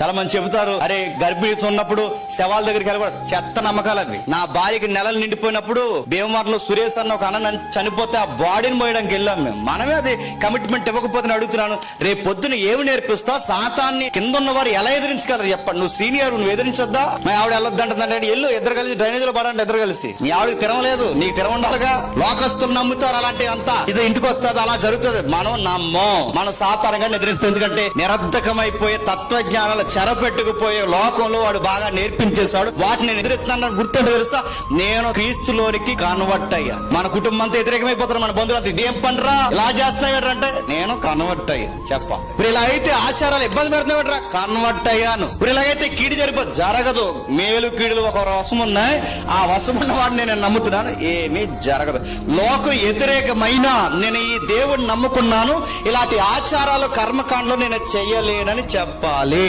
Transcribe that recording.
చాలా మంది చెబుతారు, అరే గర్భిణీతో ఉన్నప్పుడు శవాల దగ్గరికి వెళ్ళకూడదు. చెత్త నమ్మకాలు అవి. నా భార్యకి నెలలు నిండిపోయినప్పుడు భీమవరంలో సురేష్ అన్న ఒక అన్న చనిపోతే ఆ బాడీని మోయడానికి వెళ్ళాం మేము. మనమే అది కమిట్మెంట్ ఇవ్వకపోతే అడుగుతున్నాను, రేపు పొద్దున ఏమి నేర్పిస్తా? సాతాన్ని కింద ఉన్న వారు ఎలా ఎదిరించగలరు చెప్పండి. నువ్వు సీనియర్, నువ్వు ఎదిరించొద్దా? మా ఆవిడ వెళ్ళొద్దంటుందంటే ఎల్లు, ఇద్దరు కలిసి డ్రైనేజ్ లో పడండి. ఇద్దరు కలిసి నీ ఆవిడకి తిరగలేదు, నీకు తిరగండాలిగా. లోకస్తులు నమ్ముతారు అలాంటి అంతా, ఇది ఇంటికి వస్తుంది, అలా జరుగుతుంది. మనం నమ్మం, మనం సాతానంగా ఎదిరిస్తాం. ఎందుకంటే నిరర్ధకమైపోయే తత్వజ్ఞానాలు చెరపెట్టుకుపోయే లోకంలో వాడు బాగా నేర్పించేశాడు. వాటిని నేను ఎదిరిస్తున్నాను గుర్తుంటే తెలుసా, నేను క్రీస్తులోనికి కన్వర్ట్ అయ్యా. మన కుటుంబం అంతా వ్యతిరేకమైపోతారు, మన బంధువులు అంతా ఇదేం పనిరా ఇలా చేస్తున్నాయంటే నేను కన్వర్ట్ అయ్యా చెప్ప. ఇప్పుడు ఇలా అయితే ఆచారాలు ఇబ్బంది పెడుతున్నాయట్రా, కన్వర్ట్ అయ్యాను. ఇప్పుడు ఇలాగైతే కీడు జరగదు. మేలు కీడులు ఒక వశం ఉన్నాయి, ఆ వశం ఉన్న వాడిని నేను నమ్ముతున్నాను, ఏమీ జరగదు. లోకం వ్యతిరేకమైన నేను ఈ దేవుడిని నమ్ముకున్నాను, ఇలాంటి ఆచారాలు కర్మకాండలో నేను చెయ్యలేనని చెప్పాలి.